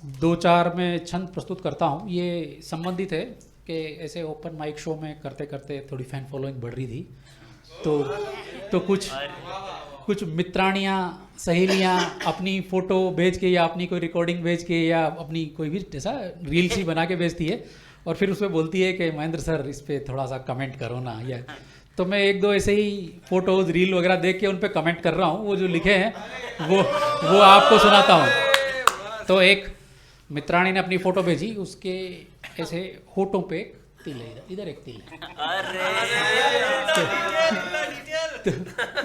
दो चार मैं छंद प्रस्तुत करता हूँ। ये संबंधित है कि ऐसे ओपन माइक शो में करते करते थोड़ी फैन फॉलोइंग बढ़ रही थी, तो कुछ कुछ मित्राणियाँ सहेलियाँ अपनी फ़ोटो भेज के या अपनी कोई रिकॉर्डिंग भेज के या अपनी कोई भी ऐसा रील सी बना के भेजती है और फिर उसमें बोलती है कि महेंद्र सर इस पर थोड़ा सा कमेंट करो ना। या तो मैं एक दो ऐसे ही फ़ोटोज़ रील वगैरह देख के उन पर कमेंट कर रहा हूँ। वो जो लिखे हैं वो आपको सुनाता हूँ। तो एक मित्राणी ने अपनी फ़ोटो भेजी, उसके ऐसे होठों पे एक तिल है, इधर एक तिल है। तो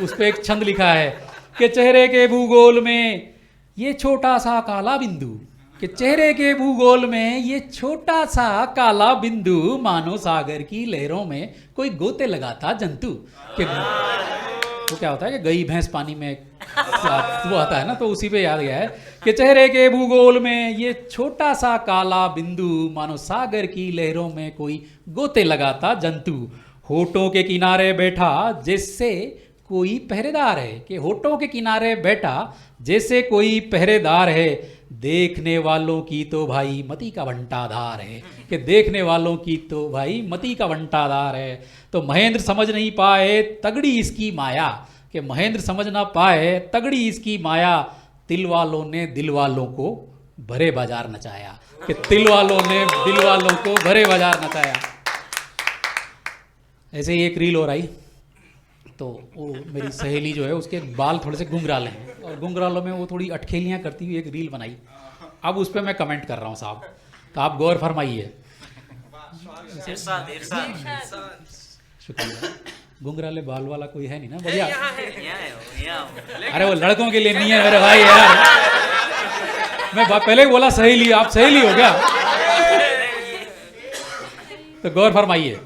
उस पर एक छंद लिखा है कि चेहरे के भूगोल में ये छोटा सा काला बिंदु, कि चेहरे के भूगोल में ये छोटा सा काला बिंदु मानो सागर की लहरों में कोई गोते लगाता जंतु। कि वो क्या होता है कि गई भैंस पानी में वो आता है ना, तो उसी पे याद गया है कि चेहरे के भूगोल में ये छोटा सा काला बिंदु मानो सागर की लहरों में कोई गोते लगाता जंतु। होठों के किनारे बैठा जैसे कोई पहरेदार है, कि होठों के किनारे बैठा जैसे कोई पहरेदार है, देखने वालों की तो भाई मति का बंटाधार है, कि देखने वालों की तो भाई मति का बंटाधार है। तो महेंद्र समझ नहीं पाए तगड़ी इसकी माया, कि महेंद्र समझ ना पाए तगड़ी इसकी माया, तिल वालों ने दिल वालों को भरे बाजार नचाया, कि तिल वालों ने दिल वालों को भरे बाजार नचाया। ऐसे ही एक रील और आई, तो वो मेरी सहेली जो है उसके बाल थोड़े से घुंघराले हैं और घुंघरालों में वो थोड़ी अटखेलियाँ करती हुई एक रील बनाई। अब उस पर मैं कमेंट कर रहा हूँ साहब, तो आप गौर फरमाइए। शुक्रिया। घुंघराले बाल वाला कोई है नहीं ना? बढ़िया। अरे वो लड़कों के लिए नहीं है मेरे भाई यार। मैं पहले ही बोला सहेली, आप सहेली हो गया। तो गौर फरमाइए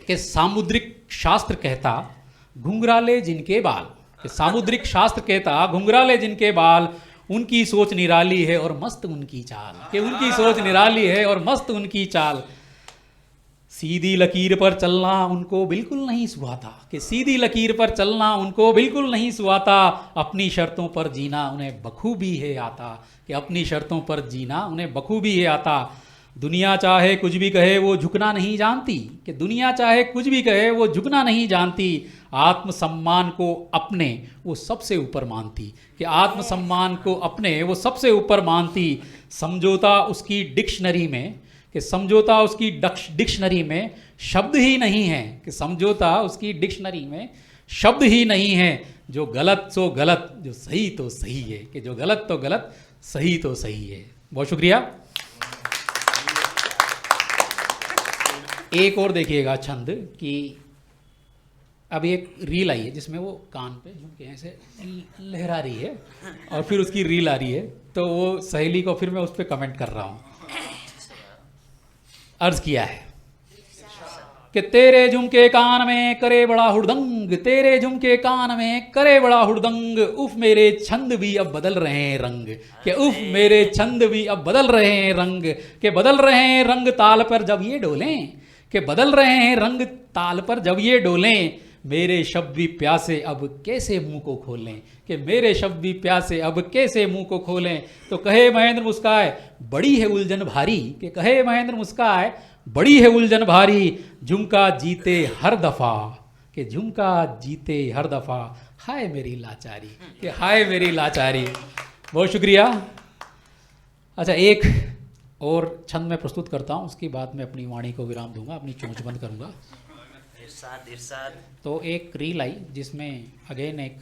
कि सामुद्रिक शास्त्र कहता घुंघराले जिनके बाल, कि सामुद्रिक शास्त्र कहता घुंघराले जिनके बाल, उनकी सोच निराली है और मस्त उनकी चाल, कि उनकी सोच निराली है और मस्त उनकी चाल। सीधी लकीर पर चलना उनको बिल्कुल नहीं सुहाता, कि सीधी लकीर पर चलना उनको बिल्कुल नहीं सुहाता, अपनी शर्तों पर जीना उन्हें बखूबी है आता, कि अपनी शर्तों पर जीना उन्हें बखूबी है आता। दुनिया चाहे कुछ भी कहे वो झुकना नहीं जानती, कि दुनिया चाहे कुछ भी कहे वो झुकना नहीं जानती, आत्मसम्मान को अपने वो सबसे ऊपर मानती, कि आत्मसम्मान को अपने वो सबसे ऊपर मानती। समझौता उसकी डिक्शनरी में, कि समझौता उसकी डिक्शनरी में शब्द ही नहीं है, कि समझौता उसकी डिक्शनरी में शब्द ही नहीं है। जो गलत सो गलत, जो सही तो सही है, कि जो गलत तो गलत, सही तो सही है। बहुत शुक्रिया। एक और देखिएगा छंद, कि अभी एक रील आई है जिसमें वो कान पे झुमके ऐसे लहरा रही है और फिर उसकी रील आ रही है, तो वो सहेली को फिर मैं उस पर कमेंट कर रहा हूँ। अर्ज किया है कि तेरे झुमके कान में करे बड़ा हुड़दंग, तेरे झुमके कान में करे बड़ा हुड़दंग, उफ मेरे छंद भी अब बदल रहे हैं रंग, कि उफ मेरे छंद भी अब बदल रहे हैं रंग, के बदल रहे हैं रंग ताल पर जब ये डोलें, के बदल रहे हैं रंग ताल पर जब ये डोलें, मेरे शब्द भी प्यासे अब कैसे मुंह को खोलें, कि मेरे शब्द भी प्यासे अब कैसे मुंह को खोलें। तो कहे महेंद्र मुस्काए बड़ी है उलझन भारी, कि कहे महेंद्र मुस्काए बड़ी है उलझन भारी, झुमका जीते हर दफा, कि झुमका जीते हर दफा, हाय मेरी लाचारी, कि हाय मेरी लाचारी। बहुत शुक्रिया। अच्छा, एक और छंद मैं प्रस्तुत करता हूँ, उसके बाद मैं अपनी वाणी को विराम दूंगा, अपनी चोंच बंद करूंगा। तो एक रील आई जिसमें अगेन एक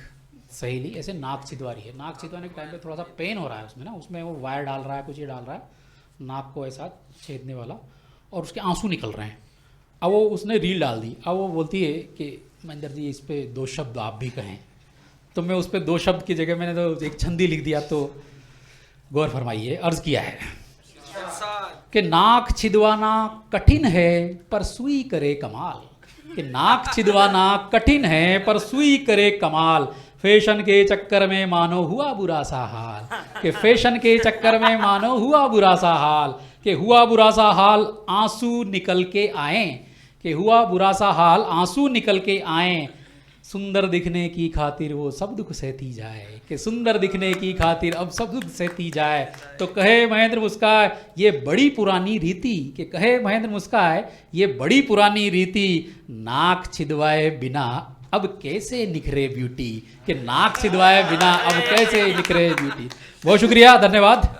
सहेली ऐसे नाक छिदवा रही है। नाक छिदवाने के टाइम पे थोड़ा सा पेन हो रहा है उसमें ना, उसमें वो वायर डाल रहा है, कुछ ये डाल रहा है नाक को ऐसा छेदने वाला, और उसके आंसू निकल रहे हैं। अब वो उसने रील डाल दी। अब वो बोलती है कि महेंद्र जी इस पर दो शब्द आप भी कहें, तो मैं उस पर दो शब्द की जगह मैंने तो एक छंदी लिख दिया। तो गौर फरमाइए, अर्ज किया है कि नाक छिदवाना कठिन है पर सुई करे कमाल, कि नाक छिदवाना कठिन है पर सुई करे कमाल, फैशन के चक्कर में मानो हुआ बुरा सा हाल, कि फैशन के चक्कर में मानो हुआ बुरा सा हाल, कि हुआ बुरा सा हाल आंसू निकल के आए, कि हुआ बुरा सा हाल आंसू निकल के आए, सुंदर दिखने की खातिर वो सब दुख सहती जाए, कि सुंदर दिखने की खातिर अब सब दुख सहती जाए। तो कहे महेंद्र मुस्काए ये बड़ी पुरानी रीति, कि कहे महेंद्र मुस्काए ये बड़ी पुरानी रीति, नाक छिदवाए बिना अब कैसे निखरे ब्यूटी, कि नाक छिदवाए बिना अब कैसे निखरे ब्यूटी। बहुत शुक्रिया, धन्यवाद।